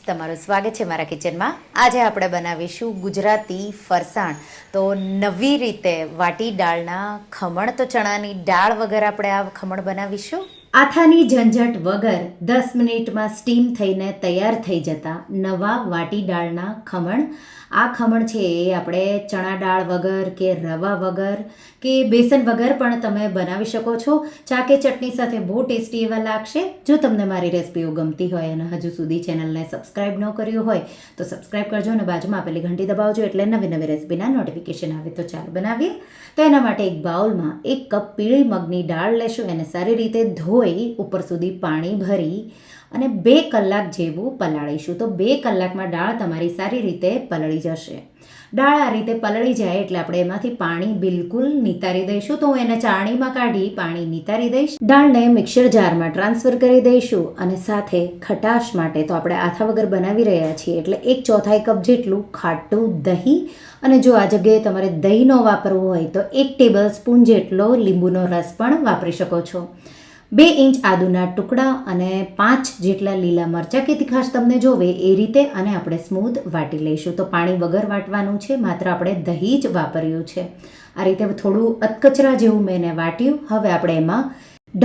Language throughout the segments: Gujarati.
તમારું સ્વાગત છે મારા કિચનમાં. આજે આપણે બનાવીશું ગુજરાતી ફરસાણ. તો નવી રીતે વાટી દાળના ખમણ. તો ચણાની દાળ વગર આપણે આ ખમણ બનાવીશું. આથાની ઝંઝટ વગર 10 મિનિટમાં સ્ટીમ થઈને તૈયાર થઈ જતા નવા વાટી દાળના ખમણ. આ ખમણ છે એ આપણે ચણા દાળ વગર કે રવા વગર કે બેસન વગર પણ તમે બનાવી શકો છો. ચા કે ચટણી સાથે બહુ ટેસ્ટી એવા લાગશે. જો તમને મારી રેસિપીઓ ગમતી હોય અને હજુ સુધી ચેનલને સબસ્ક્રાઈબ ન કર્યું હોય તો સબસ્ક્રાઈબ કરજો અને બાજુમાં આપેલી ઘંટી દબાવજો એટલે નવી નવી રેસિપીના નોટિફિકેશન આવે. તો ચાલો બનાવીએ. તો એના માટે એક બાઉલમાં 1 કપ પીળી મગની દાળ લેશું. એને સારી રીતે ધોઈ ઉપર સુધી પાણી ભરી અને 2 કલાક જેવું પલાળીશું. તો 2 કલાકમાં દાળ તમારી સારી રીતે પલળી જશે. દાળ આ રીતે પલળી જાય એટલે આપણે એમાંથી પાણી બિલકુલ નિતારી દઈશું. તો હું એને ચાળણીમાં કાઢી પાણી નિતારી દઈશ. દાળને મિક્સર જારમાં ટ્રાન્સફર કરી દઈશું અને સાથે ખટાશ માટે તો આપણે આથા વગર બનાવી રહ્યા છીએ એટલે 1/4 કપ જેટલું ખાટું દહીં. અને જો આ જગ્યાએ તમારે દહીં ન વાપરવું હોય તો 1 ટેબલ સ્પૂન જેટલો લીંબુનો રસ પણ વાપરી શકો છો. 2 ઇંચ આદુના ટુકડા અને 5 જેટલા લીલા મરચાં કે તીખાશ તમને જોવે એ રીતે અને આપણે સ્મૂથ વાટી લઈશું. તો પાણી વગર વાટવાનું છે, માત્ર આપણે દહીં જ વાપર્યું છે. આ રીતે થોડું અધકચરા જેવું મેં એને વાટ્યું. હવે આપણે એમાં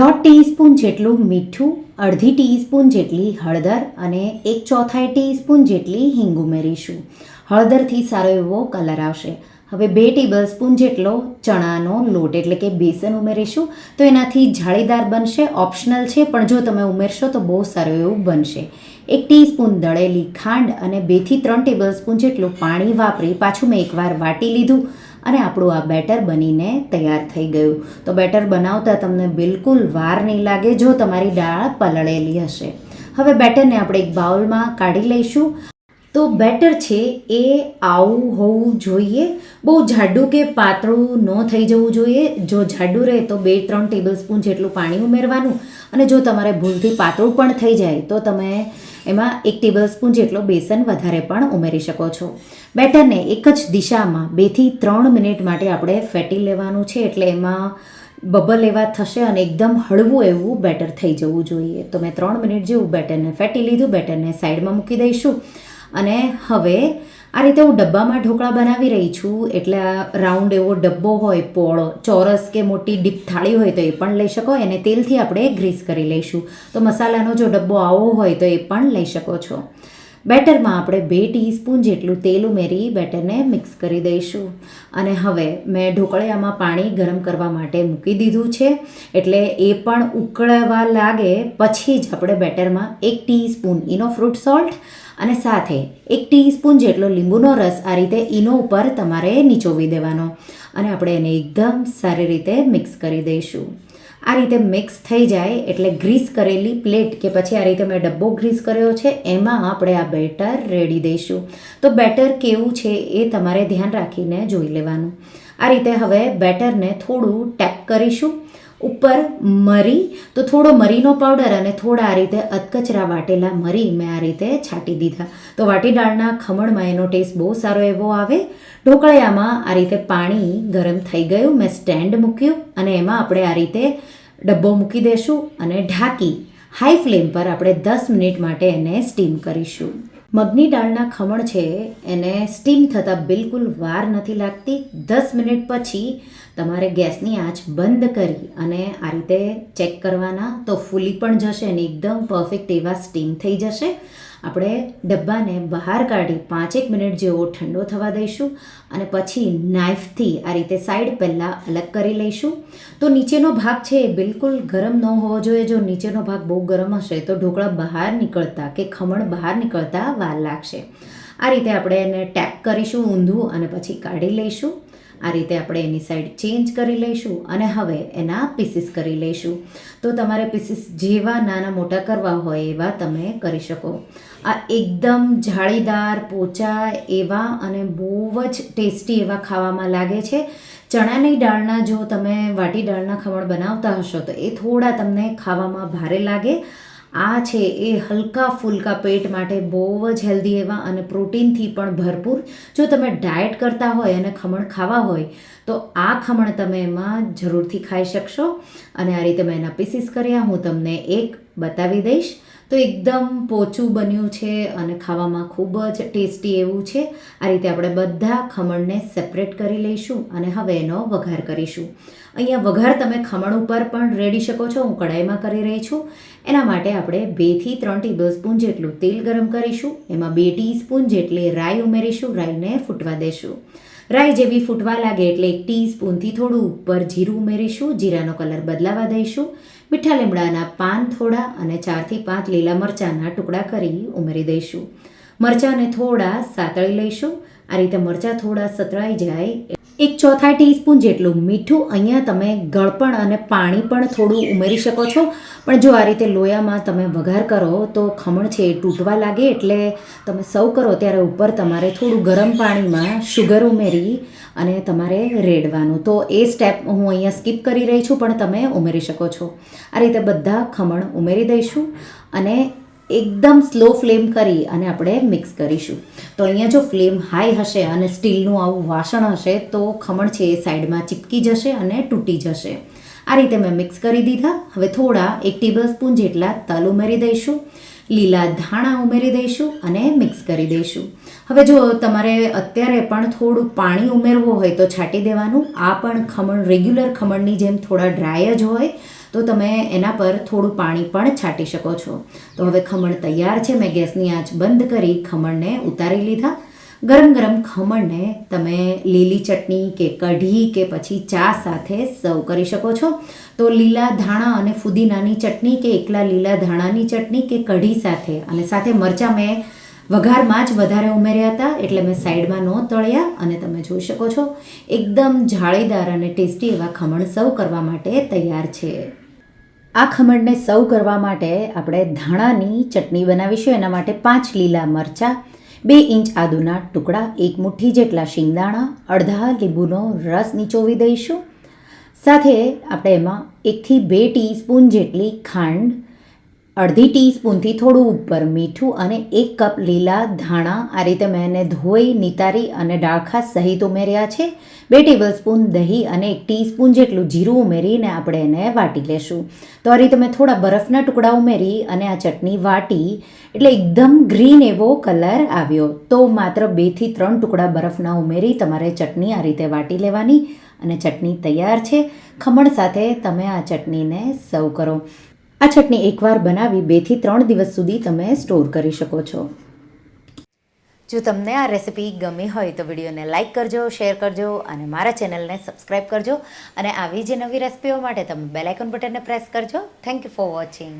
1/2 ટીસ્પૂન જેટલું મીઠું, 1/2 ટીસ્પૂન જેટલી હળદર અને 1/4 ટીસ્પૂન જેટલી હિંગ ઉમેરીશું. હળદરથી સારો એવો કલર આવશે. હવે 2 ટેબલ સ્પૂન જેટલો ચણાનો લોટ એટલે કે બેસન ઉમેરીશું. તો એનાથી જાળીદાર બનશે. ઓપ્શનલ છે પણ જો તમે ઉમેરશો તો બહુ સારું એવું બનશે. 1 ટીસ્પૂન દળેલી ખાંડ અને 2 થી 3 ટેબલ સ્પૂન જેટલું પાણી વાપરી પાછું મેં એકવાર વાટી લીધું અને આપણું આ બેટર બનીને તૈયાર થઈ ગયું. તો બેટર બનાવતા તમને બિલકુલ વાર નહીં લાગે જો તમારી દાળ પલળેલી હશે. હવે બેટરને આપણે એક બાઉલમાં કાઢી લઈશું. તો બેટર છે એ આવું હોવું જોઈએ. બહુ જાડું કે પાતળું ન થઈ જવું જોઈએ. જો જાડું રહે તો 2-3 ટેબલ સ્પૂન જેટલું પાણી ઉમેરવાનું. અને જો તમારે ભૂલથી પાતળું પણ થઈ જાય તો તમે એમાં 1 ટેબલ સ્પૂન જેટલો બેસન વધારે પણ ઉમેરી શકો છો. બેટરને એક જ દિશામાં 2 થી 3 મિનિટ માટે આપણે ફેટી લેવાનું છે એટલે એમાં બબલ એવા થશે અને એકદમ હળવું એવું બેટર થઈ જવું જોઈએ. તો મેં 3 મિનિટ જેવું બેટરને ફેટી લીધું. બેટરને સાઈડમાં મૂકી દઈશું. અને હવે આ રીતે હું ડબ્બામાં ઢોકળા બનાવી રહી છું એટલે રાઉન્ડ એવો ડબ્બો હોય, પોળો ચોરસ કે મોટી ડીપ થાળી હોય તો એ પણ લઈ શકો. એને તેલથી આપણે ગ્રીસ કરી લઈશું. તો મસાલાનો જો ડબ્બો આવો હોય તો એ પણ લઈ શકો છો. બેટરમાં આપણે 2 ટીસ્પૂન જેટલું તેલ ઉમેરી બેટરને મિક્સ કરી દઈશું. અને હવે મેં ઢોકળિયામાં પાણી ગરમ કરવા માટે મૂકી દીધું છે એટલે એ પણ ઉકળવા લાગે પછી જ આપણે બેટરમાં 1 ટીસ્પૂન ઈનો ફ્રૂટ સોલ્ટ અને સાથે 1 ટીસ્પૂન જેટલો લીંબુનો રસ આ રીતે ઈનો ઉપર તમારે નીચોવી દેવાનો અને આપણે એને એકદમ સારી રીતે મિક્સ કરી દઈશું. આ રીતે મિક્સ થઈ જાય એટલે ગ્રીસ કરેલી પ્લેટ કે પછી આ રીતે મેં ડબ્બો ગ્રીસ કર્યો છે એમાં આપણે આ બેટર રેડી દઈશું. તો બેટર કેવું છે એ તમારે ધ્યાન રાખીને જોઈ લેવાનું. આ રીતે હવે બેટરને થોડું ટેપ કરીશું. ઉપર મરી તો થોડો મરીનો પાવડર અને થોડા આ રીતે અધકચરા વાટેલા મરી મેં આ રીતે છાંટી દીધા. તો વાટી દાળના ખમણમાં એનો ટેસ્ટ બહુ સારો એવો આવે. ઢોકળિયામાં આ રીતે પાણી ગરમ થઈ ગયું. મેં સ્ટેન્ડ મૂક્યું અને એમાં આપણે આ રીતે ડબ્બો મૂકી દઈશું અને ઢાંકી હાઈ ફ્લેમ પર આપણે 10 મિનિટ માટે એને સ્ટીમ કરીશું. મગની દાળના ખમણ છે એને સ્ટીમ થતાં બિલકુલ વાર નથી લાગતી. 10 મિનિટ પછી તમારે ગેસની આંચ બંધ કરી અને આ રીતે ચેક કરવાના તો ફૂલી પણ જશે અને એકદમ પરફેક્ટ એવા સ્ટીમ થઈ જશે. આપણે ડબ્બાને બહાર કાઢી 5-1 મિનિટ જેવો ઠંડો થવા દઈશું અને પછી નાઇફથી આ રીતે સાઈડ પહેલાં અલગ કરી લઈશું. તો નીચેનો ભાગ છે એ બિલકુલ ગરમ ન હોવો જોઈએ. જો નીચેનો ભાગ બહુ ગરમ હશે તો ઢોકળા બહાર નીકળતા કે ખમણ બહાર નીકળતા વાર લાગશે. આ રીતે આપણે એને ટેપ કરીશું ઊંધું અને પછી કાઢી લઈશું. આ રીતે આપણે એની સાઈડ ચેન્જ કરી લઈશું અને હવે એના પીસીસ કરી લઈશું. તો તમારે પીસીસ જેવા નાના મોટા કરવા હોય એવા તમે કરી શકો. આ એકદમ જાળીદાર પોચા એવા અને બહુ જ ટેસ્ટી એવા ખાવામાં લાગે છે. ચણાની દાળના જો તમે વાટી દાળના ખમણ બનાવતા હશો તો એ થોડા તમને ખાવામાં ભારે લાગે. આ છે એ હલકા ફૂલકા પેટ માટે બહુ જ હેલ્ધી એવા અને પ્રોટીનથી પણ ભરપૂર. જો તમે ડાયટ કરતા હોય અને ખમણ ખાવા હોય તો આ ખમણ તમે એમાં જરૂરથી ખાઈ શકશો. અને આ રીતે મેં એના પીસીસ કર્યા. હું તમને એક બતાવી દઈશ. તો એકદમ પોચું બન્યું છે અને ખાવામાં ખૂબ જ ટેસ્ટી એવું છે. આ રીતે આપણે બધા ખમણને સેપરેટ કરી લઈશું અને હવે એનો વઘાર કરીશું. અહીંયા વઘાર તમે ખમણ ઉપર પણ રેડી શકો છો. હું કઢાઈમાં કરી રહી છું. એના માટે આપણે 2 થી 3 ટેબલસ્પૂન જેટલું તેલ ગરમ કરીશું. એમાં 2 ટીસ્પૂન જેટલી રાઈ ઉમેરીશું. રાઈને ફૂટવા દેશું. રાઈ જેવી ફૂટવા લાગે એટલે 1 ટીસ્પૂનથી થોડું ઉપર જીરું ઉમેરીશું. જીરાનો કલર બદલાવા દઈશું. મીઠા લીમડાના પાન થોડા અને 4 થી 5 લીલા મરચાંના ટુકડા કરી ઉમેરી દઈશું. મરચાંને થોડા સાતળી લઈશું. આ રીતે મરચાં થોડા સતળાઈ જાય 1/4 ટીસ્પૂન જેટલું મીઠું. અહીંયા તમે ગળપણ અને પાણી પણ થોડું ઉમેરી શકો છો. પણ જો આ રીતે લોયામાં તમે વઘાર કરો તો ખમણ છે એ તૂટવા લાગે, એટલે તમે સર્વ કરો ત્યારે ઉપર તમારે થોડું ગરમ પાણીમાં શુગર ઉમેરી અને તમારે રેડવાનું. તો એ સ્ટેપ હું અહીંયા સ્કીપ કરી રહી છું, પણ તમે ઉમેરી શકો છો. આ રીતે બધા ખમણ ઉમેરી દઈશું અને એકદમ સ્લો ફ્લેમ કરી અને આપણે મિક્સ કરીશું. તો અહીંયા જો ફ્લેમ હાઈ હશે અને સ્ટીલનું આવું વાસણ હશે તો ખમણ છે એ સાઈડમાં ચીપકી જશે અને તૂટી જશે. આ રીતે મેં મિક્સ કરી દીધા. હવે થોડા 1 ટેબલસ્પૂન જેટલા તલ ઉમેરી દઈશું. લીલા ધાણા ઉમેરી દઈશું અને મિક્સ કરી દઈશું. હવે જો તમારે અત્યારે પણ થોડું પાણી ઉમેરવું હોય તો છાંટી દેવાનું. આ પણ ખમણ રેગ્યુલર ખમણની જેમ થોડા ડ્રાય જ હોય, તો તમે એના પર થોડું પાણી પણ છાંટી શકો છો. તો હવે ખમણ તૈયાર છે. મેં ગેસની આંચ બંધ કરી ખમણને ઉતારી લીધા. ગરમ ગરમ ખમણને તમે લીલી ચટણી કે કઢી કે પછી ચા સાથે સર્વ કરી શકો છો. તો લીલા ધાણા અને ફુદીનાની ચટણી કે એકલા લીલા ધાણાની ચટણી કે કઢી સાથે, અને સાથે મરચાં મેં વઘારમાં જ વધારે ઉમેર્યા હતા એટલે મેં સાઈડમાં ન તળ્યા. અને તમે જોઈ શકો છો એકદમ જાળીદાર અને ટેસ્ટી એવા ખમણ સર્વ કરવા માટે તૈયાર છે. આ ખમણને સર્વ કરવા માટે આપણે ધાણાની ચટણી બનાવીશું. એના માટે 5 લીલા મરચાં, 2 ઇંચ આદુના ટુકડા, 1 મુઠ્ઠી જેટલા શિંગદાણા, અડધા લીંબુનો રસ નીચોવી દઈશું. સાથે આપણે એમાં 1 થી 2 ટીસ્પૂન જેટલી ખાંડ, અડધી ટીસ્પૂનથી થોડું ઉપર મીઠું અને 1 કપ લીલા ધાણા આ રીતે મેં એને ધોઈ નિતારી અને ડાળખા સહિત ઉમેર્યા છે. 2 ટેબલસ્પૂન દહીં અને 1 ટીસ્પૂન જેટલું જીરું ઉમેરીને આપણે એને વાટી લેશું. તો આ રીતે મેં થોડા બરફના ટુકડા ઉમેરી અને આ ચટણી વાટી એટલે એકદમ ગ્રીન એવો કલર આવ્યો. તો માત્ર 2 થી 3 ટુકડા બરફના ઉમેરી તમારે ચટણી આ રીતે વાટી લેવાની અને ચટણી તૈયાર છે. ખમણ સાથે તમે આ ચટણીને સર્વ કરો. આ ચટણી એકવાર બનાવી 2 થી 3 દિવસ સુધી તમે સ્ટોર કરી શકો છો. જો તમને આ રેસિપી ગમી હોય તો વિડીયોને લાઇક કરજો, શેર કરજો અને મારા ચેનલને સબસ્ક્રાઈબ કરજો. અને આવી જ નવી રેસિપીઓ માટે તમે બેલ આઇકોન બટનને પ્રેસ કરજો. Thank you for watching.